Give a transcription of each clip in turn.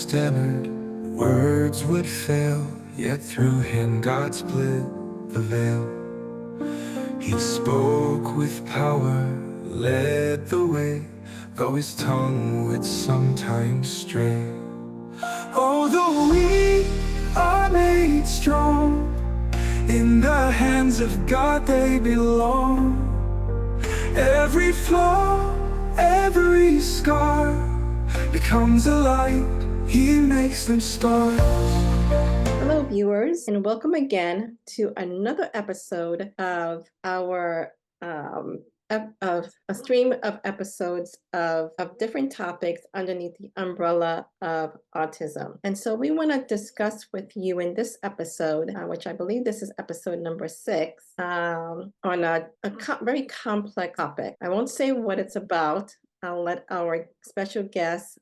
stammered, words would fail, yet through him God split the veil. He spoke with power, led the way, though his tongue would sometimes stray. Although we are made strong, in the hands of God they belong. Every flaw, every scar becomes a light, he makes them stars. Hello, viewers, and welcome again to another episode of our of a stream of episodes of different topics underneath the umbrella of autism. And so we want to discuss with you in this episode, which I believe this is episode number 6, on a very complex topic. I won't say what it's about. I'll let our special guest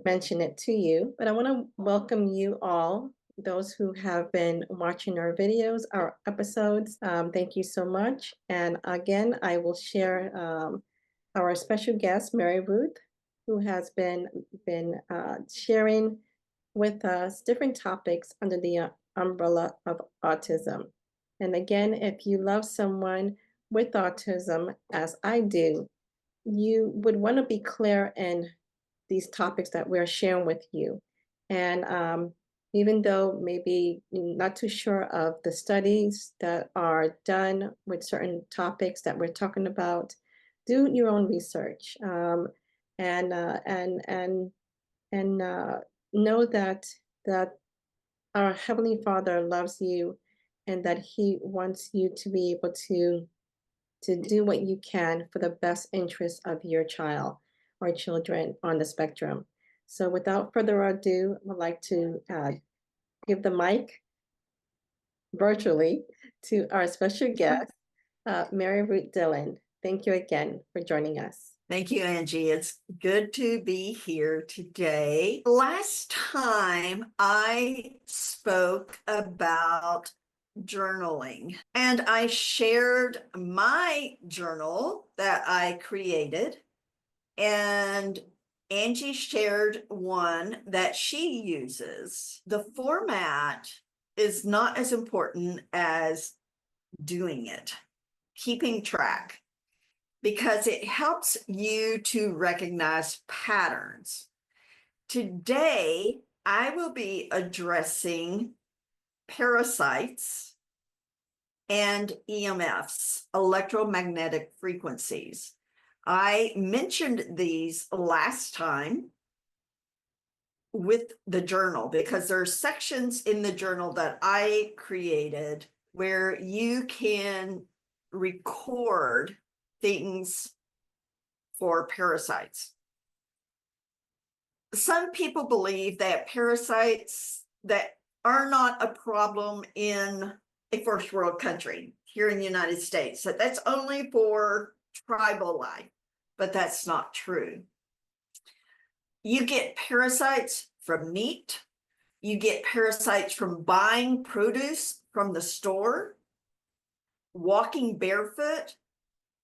mention it to you, but I want to welcome you all, those who have been watching our videos, our episodes. Thank you so much. And again, I will share our special guest, Maryruth, who has been sharing with us different topics under the umbrella of autism. And again, if you love someone with autism, as I do, you would want to be clear in these topics that we're sharing with you. And even though maybe you're not too sure of the studies that are done with certain topics that we're talking about, do your own research, and know that our Heavenly Father loves you, and that He wants you to be able to do what you can for the best interest of your child or children on the spectrum. So without further ado, I'd like to give the mic virtually to our special guest, Maryruth Dillon. Thank you again for joining us. Thank you, Angie. It's good to be here today. Last time I spoke about journaling, and I shared my journal that I created, and Angie shared one that she uses. The format is not as important as doing it, keeping track, because it helps you to recognize patterns. Today, I will be addressing parasites and EMFs, electromagnetic frequencies. I mentioned these last time with the journal, because there are sections in the journal that I created where you can record things for parasites. Some people believe that parasites that are not a problem in a first world country here in the United States, that that's only for tribal life, but that's not true. You get parasites from meat. You get parasites from buying produce from the store, walking barefoot,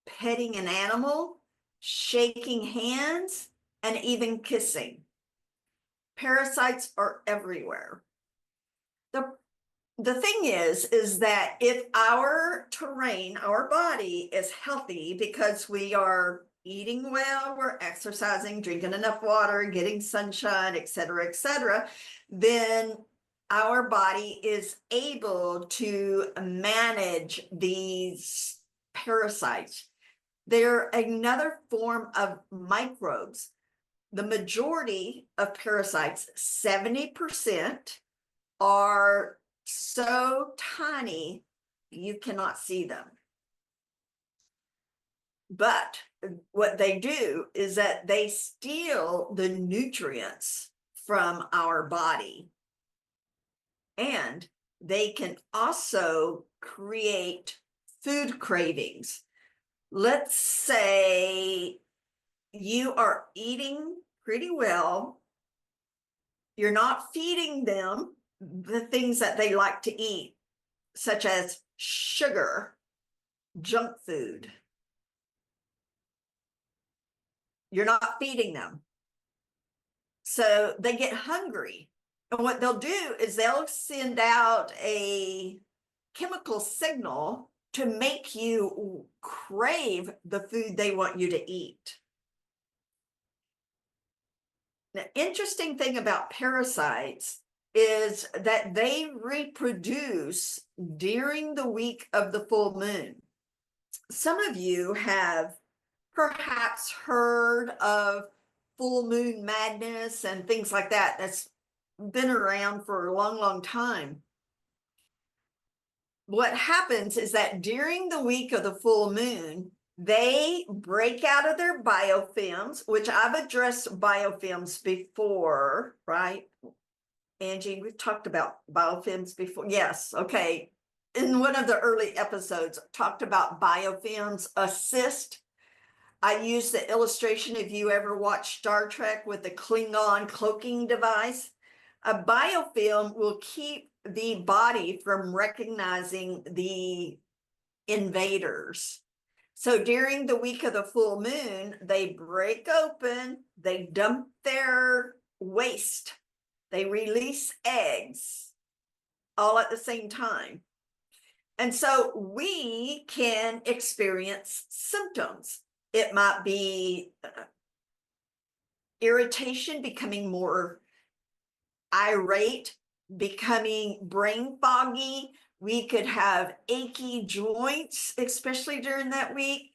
petting an animal, shaking hands, and even kissing. Parasites are everywhere. The thing is that if our terrain, our body is healthy because we are eating well, we're exercising, drinking enough water, getting sunshine, etc., then our body is able to manage these parasites. They're another form of microbes. The majority of parasites, 70%, are so tiny you cannot see them. But what they do is that they steal the nutrients from our body, and they can also create food cravings. Let's say you are eating pretty well, you're not feeding them the things that they like to eat, such as sugar, junk food. You're not feeding them. So they get hungry. And what they'll do is they'll send out a chemical signal to make you crave the food they want you to eat. The interesting thing about parasites is that they reproduce during the week of the full moon. Some of you have perhaps heard of full moon madness and things like that. That's been around for a long, long time. What happens is that during the week of the full moon, they break out of their biofilms, which I've addressed biofilms before, right? Angie, we've talked about biofilms before. Yes, okay. In one of the early episodes, talked about biofilms assist. I use the illustration, if you ever watched Star Trek, with the Klingon cloaking device. A biofilm will keep the body from recognizing the invaders. So during the week of the full moon, they break open, they dump their waste, they release eggs all at the same time. And so we can experience symptoms. It might be irritation, becoming more irate, becoming brain foggy. We could have achy joints, especially during that week.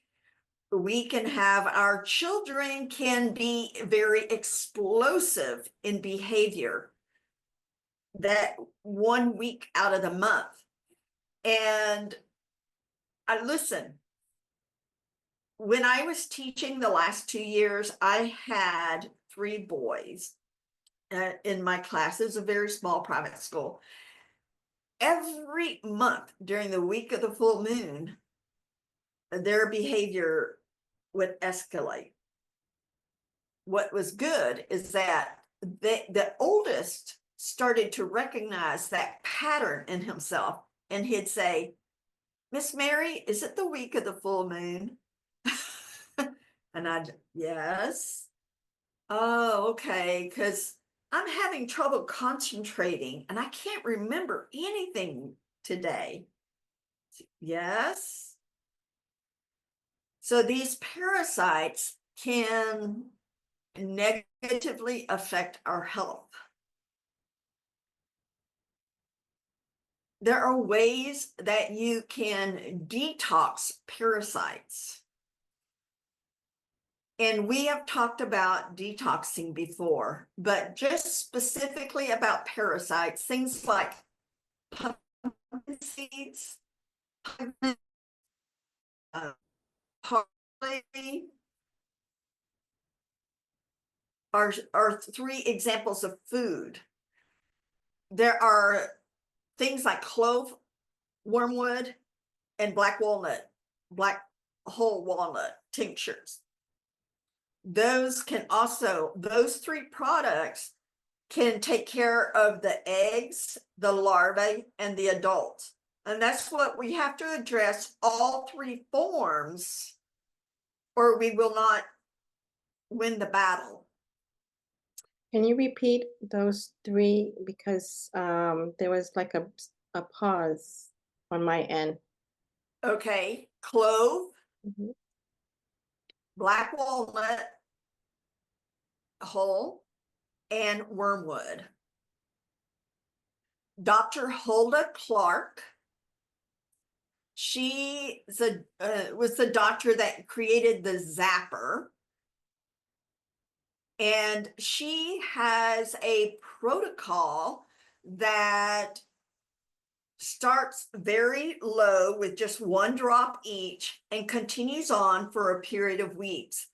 We can have our children can be very explosive in behavior that 1 week out of the month. And I listen. When I was teaching the last 2 years, I had 3 boys in my class. It was a very small private school. Every month during the week of the full moon, their behavior would escalate. What was good is that the oldest started to recognize that pattern in himself, and he'd say, "Miss Mary, is it the week of the full moon?" And I'd, yes. Oh, okay, because I'm having trouble concentrating and I can't remember anything today. Yes. So these parasites can negatively affect our health. There are ways that you can detox parasites. And we have talked about detoxing before, but just specifically about parasites, things like pumpkin seeds, parsley are 3 examples of food. There are things like clove, wormwood, and black whole walnut tinctures. Those 3 products can take care of the eggs, the larvae, and the adults. And that's what we have to address, all 3 forms, or we will not win the battle. Can you repeat those 3? Because there was like a pause on my end. Okay, clove, Mhm. black walnut, whole, and wormwood. Dr. Hulda Clark, she was the doctor that created the zapper. And she has a protocol that starts very low with just 1 drop each and continues on for a period of weeks.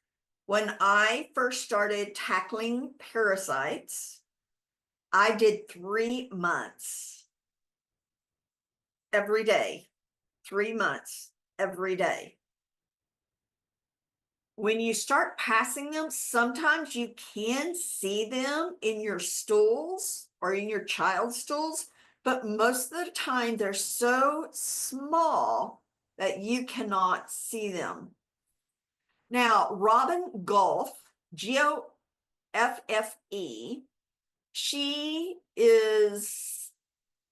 When I first started tackling parasites, I did 3 months every day, 3 months every day. When you start passing them, sometimes you can see them in your stools or in your child's stools, but most of the time they're so small that you cannot see them. Now, Robin Golf, FFE. She is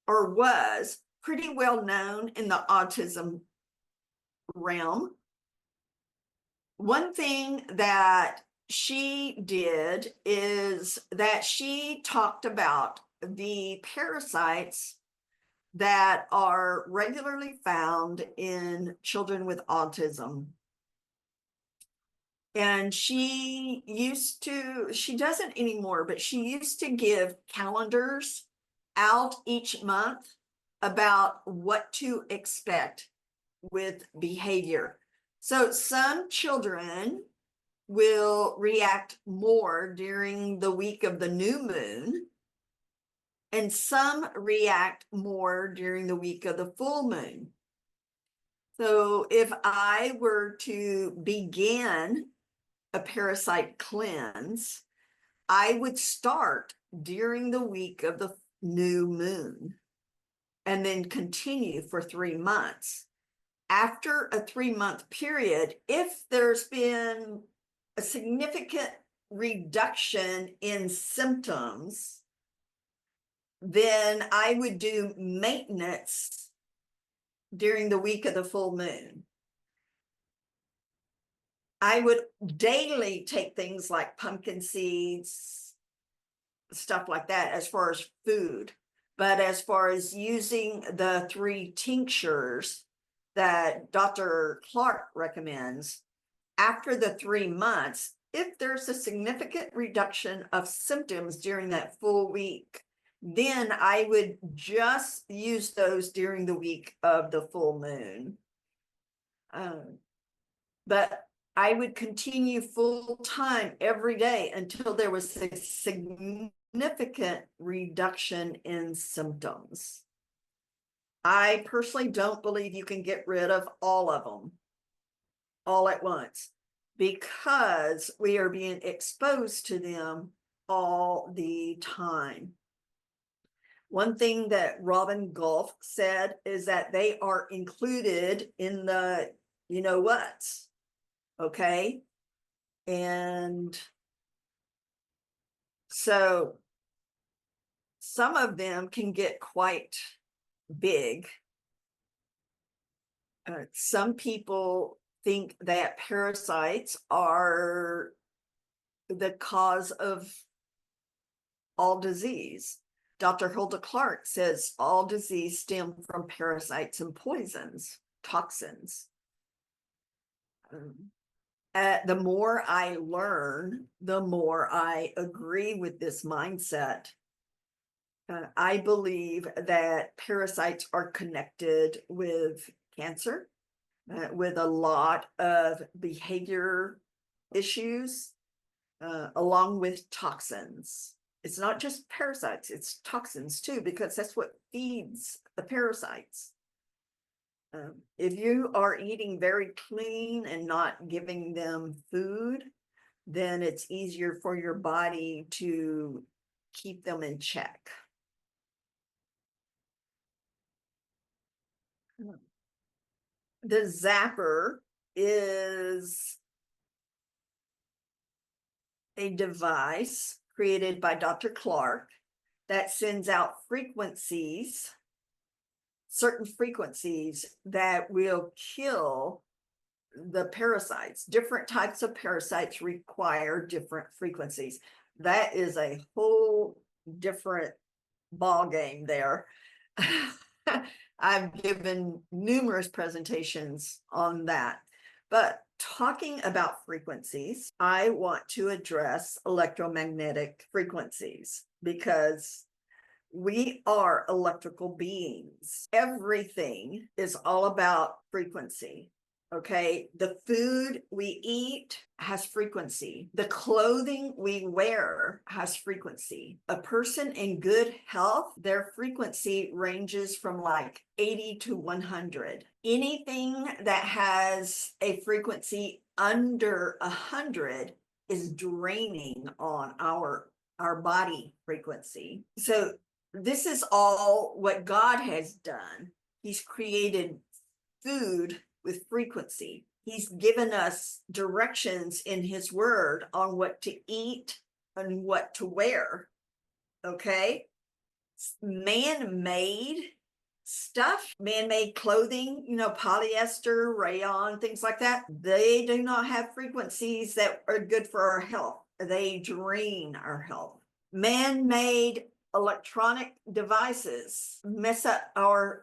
or was pretty well known in the autism realm. One thing that she did is that she talked about the parasites that are regularly found in children with autism. And she doesn't anymore, but she used to give calendars out each month about what to expect with behavior. So some children will react more during the week of the new moon, and some react more during the week of the full moon. So if I were to begin a parasite cleanse, I would start during the week of the new moon and then continue for 3 months. After a 3-month period, if there's been a significant reduction in symptoms, then I would do maintenance during the week of the full moon. I would daily take things like pumpkin seeds, stuff like that, as far as food. But as far as using the 3 tinctures that Dr. Clark recommends, after the 3 months, if there's a significant reduction of symptoms during that full week, then I would just use those during the week of the full moon. But I would continue full time every day until there was a significant reduction in symptoms. I personally don't believe you can get rid of all of them all at once, because we are being exposed to them all the time. One thing that Robin Gulf said is that they are included in the you know what's, okay? And so some of them can get quite big. Some people think that parasites are the cause of all disease. Dr. Hilda Clark says all disease stem from parasites and poisons, toxins. The more I learn, the more I agree with this mindset. I believe that parasites are connected with cancer, with a lot of behavior issues, along with toxins. It's not just parasites, it's toxins too, because that's what feeds the parasites. If you are eating very clean and not giving them food, then it's easier for your body to keep them in check. The zapper is a device created by Dr. Clark that sends out frequencies, certain frequencies that will kill the parasites. Different types of parasites require different frequencies. That is a whole different ball game there. I've given numerous presentations on that. But talking about frequencies, I want to address electromagnetic frequencies, because we are electrical beings. Everything is all about frequency. Okay, the food we eat has frequency. The clothing we wear has frequency. A person in good health, their frequency ranges from like 80 to 100. Anything that has a frequency under 100 is draining on our body frequency. So this is all what God has done. He's created food with frequency. He's given us directions in his word on what to eat and what to wear. Okay. Man-made stuff, man-made clothing, polyester, rayon, things like that, they do not have frequencies that are good for our health. They drain our health. Man-made electronic devices mess up our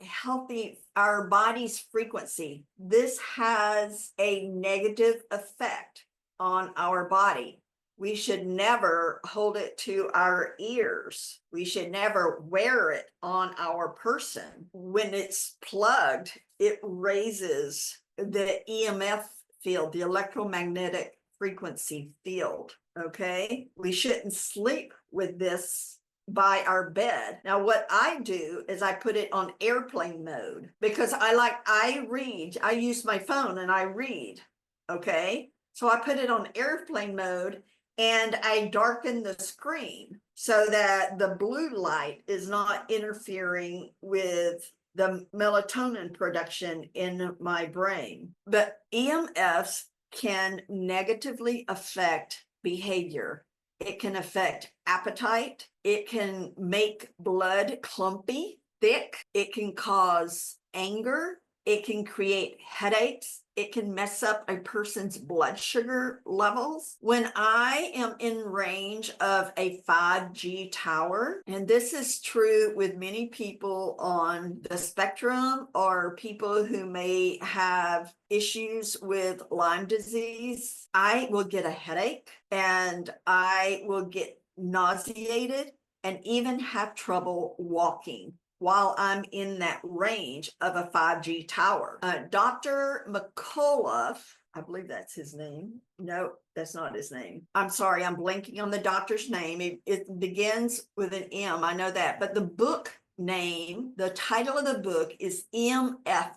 body's frequency. This has a negative effect on our body. We should never hold it to our ears. We should never wear it on our person. When it's plugged, it raises the EMF field, the electromagnetic frequency field. Okay. We shouldn't sleep with this by our bed. Now, what I do is I put it on airplane mode because I read, I use my phone and I read. Okay. So I put it on airplane mode and I darken the screen so that the blue light is not interfering with the melatonin production in my brain. But EMFs can negatively affect behavior. It can affect appetite. It can make blood clumpy, thick. It can cause anger. It can create headaches. It can mess up a person's blood sugar levels. When I am in range of a 5G tower, and this is true with many people on the spectrum or people who may have issues with Lyme disease, I will get a headache and I will get nauseated and even have trouble walking while I'm in that range of a 5G tower. Dr. McCullough, I believe that's his name. No, that's not his name. I'm sorry, I'm blanking on the doctor's name. It begins with an M, I know that. But the book name, the title of the book is EMF.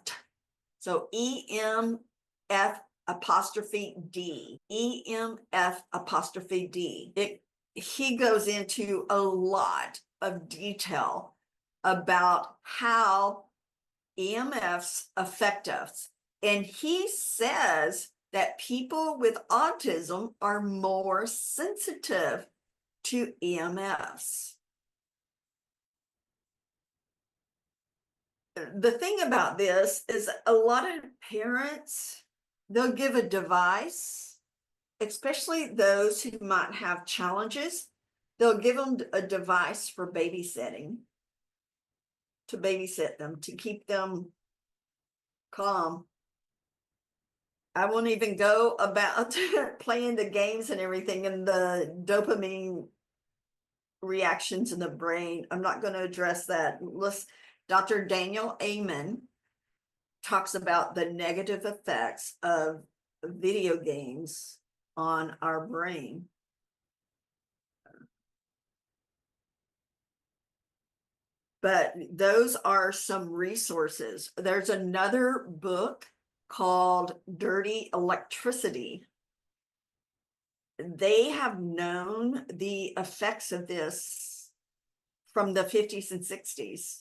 So EMF apostrophe D. EMF apostrophe D. He goes into a lot of detail about how EMFs affect us. And he says that people with autism are more sensitive to EMFs. The thing about this is a lot of parents, they'll give a device, especially those who might have challenges, they'll give them a device for babysitting, to babysit them, to keep them calm. I won't even go about playing the games and everything and the dopamine reactions in the brain. I'm not going to address that. Dr. Daniel Amen talks about the negative effects of video games on our brain. But those are some resources. There's another book called Dirty Electricity. They have known the effects of this from the 50s and 60s.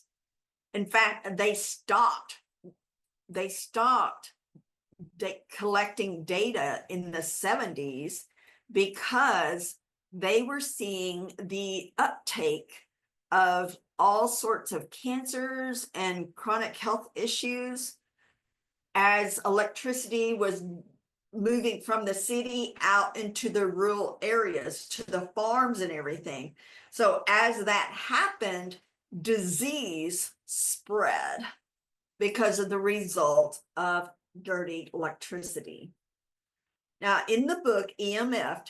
In fact, they stopped collecting data in the 70s because they were seeing the uptake of all sorts of cancers and chronic health issues as electricity was moving from the city out into the rural areas, to the farms and everything. So as that happened, disease spread because of the result of dirty electricity. Now, in the book EMF,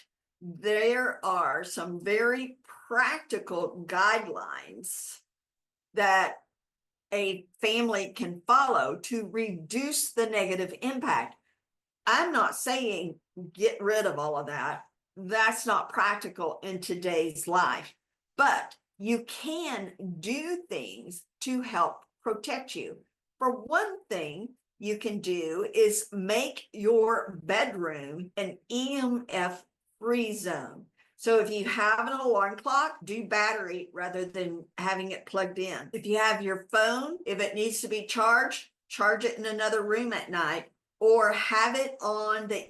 there are some very practical guidelines that a family can follow to reduce the negative impact. I'm not saying get rid of all of that. That's not practical in today's life, but you can do things to help protect you. For one thing you can do is make your bedroom an EMF free zone. So if you have an alarm clock, do battery rather than having it plugged in. If you have your phone, if it needs to be charged, charge it in another room at night, or have it on the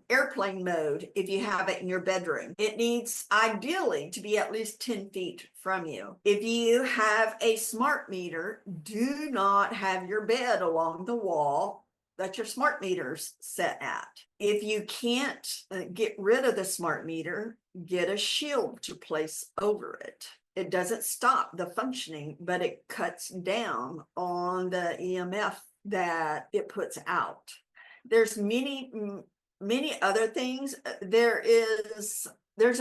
airplane mode if you have it in your bedroom. It needs ideally to be at least 10 feet from you. If you have a smart meter, do not have your bed along the wall that your smart meter's set at. If you can't get rid of the smart meter, get a shield to place over it. It doesn't stop the functioning, but it cuts down on the EMF that it puts out. There's many other things. There's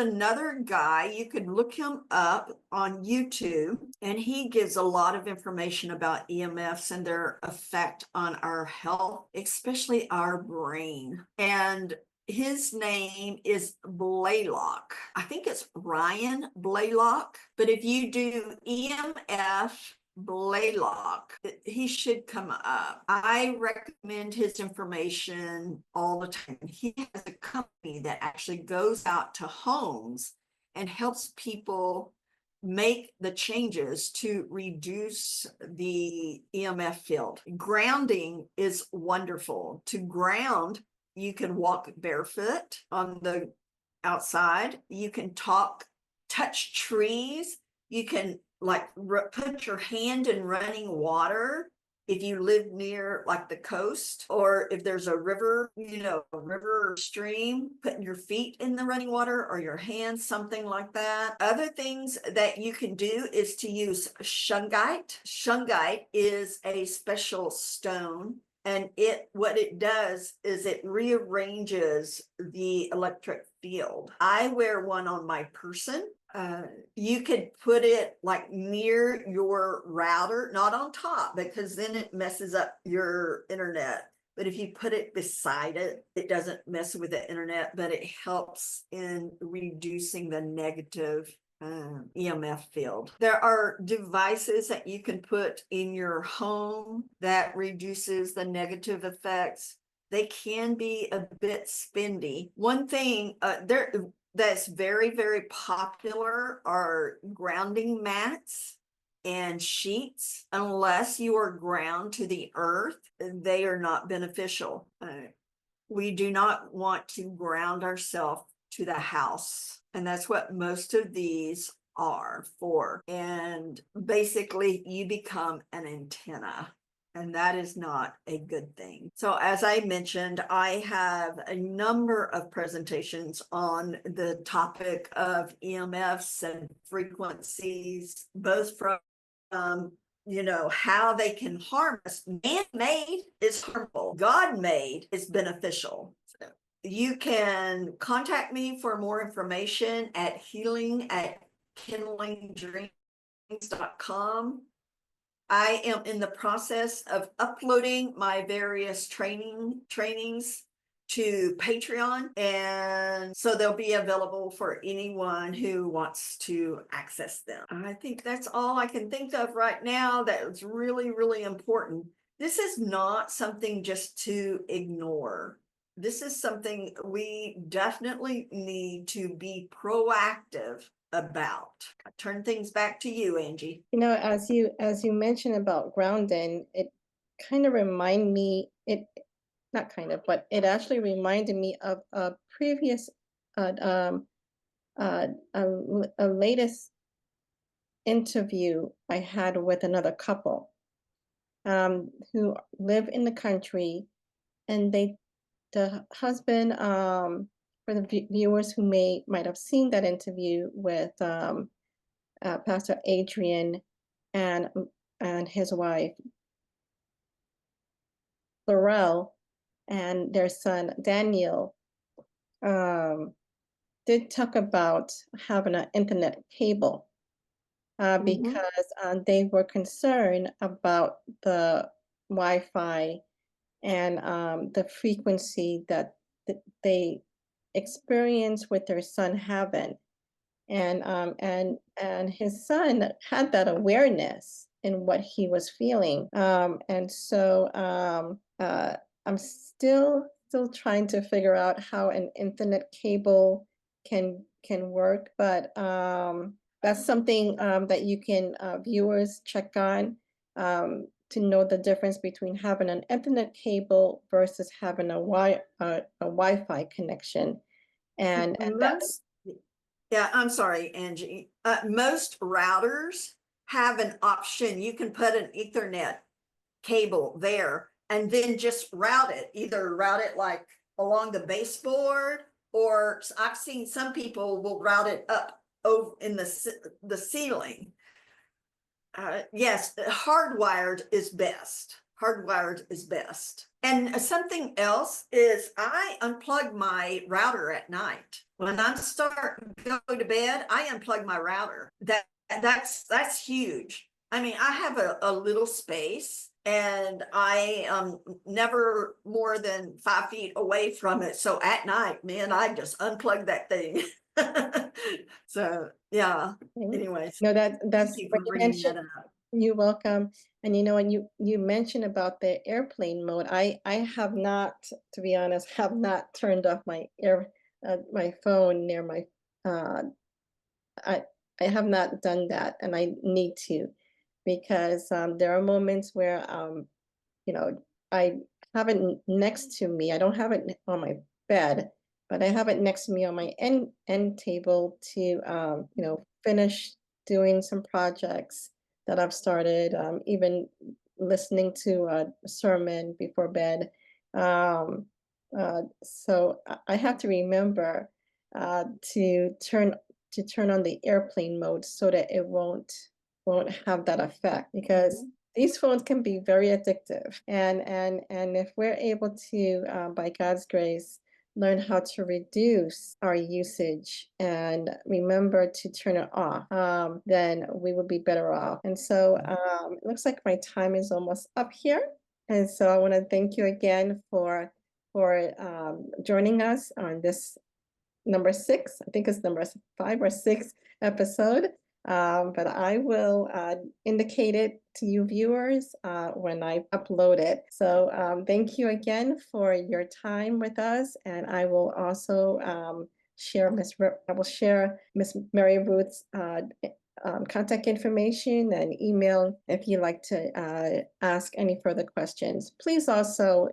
another guy, you can look him up on YouTube, and he gives a lot of information about EMFs and their effect on our health, especially our brain. And his name is Blaylock. I think it's Ryan Blaylock, but if you do EMF Blaylock, he should come up. I recommend his information all the time. He has a company that actually goes out to homes and helps people make the changes to reduce the EMF field. Grounding is wonderful. To ground, you can walk barefoot on the outside. You can touch trees. You can put your hand in running water if you live near like the coast, or if there's a river, a river or stream, putting your feet in the running water or your hands, something like that. Other things that you can do is to use shungite. Shungite is a special stone, and what it does is it rearranges the electric field. I wear one on my person. You could put it like near your router, not on top, because then it messes up your internet. But if you put it beside it, it doesn't mess with the internet, but it helps in reducing the negative EMF field. There are devices that you can put in your home that reduces the negative effects. They can be a bit spendy. One thing that's very, very popular are grounding mats and sheets. Unless you are ground to the earth, they are not beneficial. We do not want to ground ourselves to the house. And that's what most of these are for. And basically, you become an antenna. And that is not a good thing. So as I mentioned, I have a number of presentations on the topic of EMFs and frequencies, both from how they can harm us. Man-made is harmful. God-made is beneficial. So you can contact me for more information at healing@kindlingdreams.com. I am in the process of uploading my various trainings to Patreon, and so they'll be available for anyone who wants to access them. I think that's all I can think of right now that is really, really important. This is not something just to ignore. This is something we definitely need to be proactive about. I turn things back to you, Angie. As you mentioned about grounding, it kind of reminded me, but it actually reminded me of a previous a latest interview I had with another couple who live in the country, and the husband, for the viewers who might have seen that interview with Pastor Adrian and his wife Laurel and their son Daniel, did talk about having an internet cable because they were concerned about the Wi-Fi and the frequency that they experienced with their son having. And his son had that awareness in what he was feeling. And so I'm still trying to figure out how an internet cable can work, but that's something that you can viewers check on. to know the difference between having an Ethernet cable versus having a Wi-Fi connection. And that's, Yeah, I'm sorry, Angie. Most routers have an option. You can put an Ethernet cable there and then just route it, either route it like along the baseboard, or I've seen some people will route it up over in the ceiling. Yes, hardwired is best. Hardwired is best. And something else is I unplug my router at night. When I'm starting to go to bed, I unplug my router. That's huge. I mean, I have a little space and I am never more than 5 feet away from it. So at night, man, I just unplug that thing. So yeah, anyways, no, thank that's you when for you bringing that mentioned, up. you're welcome. And you know, when you mentioned about the airplane mode, I have not, to be honest, have not turned off my phone near my I I have not done that, and I need to, because there are moments where you know, I have it next to me. I don't have it on my bed, but I have it next to me on my end table to finish doing some projects that I've started, even listening to a sermon before bed. Um, so I have to remember uh, to turn on the airplane mode so that it won't have that effect, because these phones can be very addictive, and if we're able to by God's grace learn how to reduce our usage and remember to turn it off, then we will be better off. And so it looks like my time is almost up here, and so I want to thank you again for joining us on this number 6, I think it's number 5 or 6 episode. But I will indicate it to you viewers when I upload it. So thank you again for your time with us. And I will also I will share Miss Maryruth's contact information and email if you'd like to ask any further questions. Please also,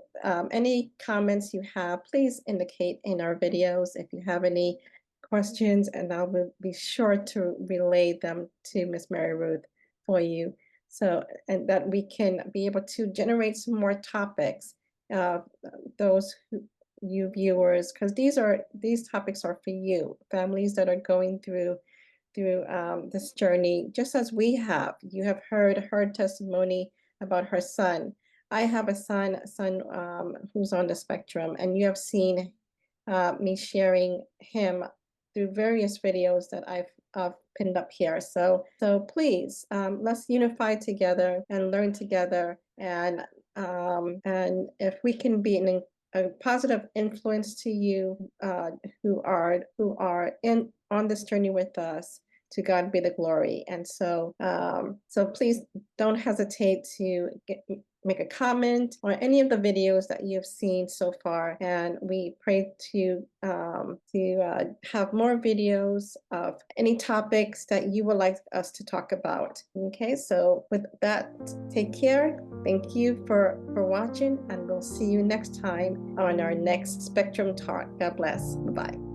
any comments you have, please indicate in our videos if you have any questions, and I will be sure to relay them to Miss Maryruth for you. So, and that we can be able to generate some more topics, those you viewers, because these topics are for you, families that are going through this journey, just as we have. You have heard her testimony about her son. I have a son who's on the spectrum, and you have seen me sharing him through various videos that I've pinned up here. So please, let's unify together and learn together, and if we can be a positive influence to you who are in on this journey with us, to God be the glory. And so please don't hesitate to make a comment on any of the videos that you've seen so far. And we pray to have more videos of any topics that you would like us to talk about. Okay, so with that, take care. Thank you for watching, and we'll see you next time on our next Spectrum Talk. God bless. Bye-bye.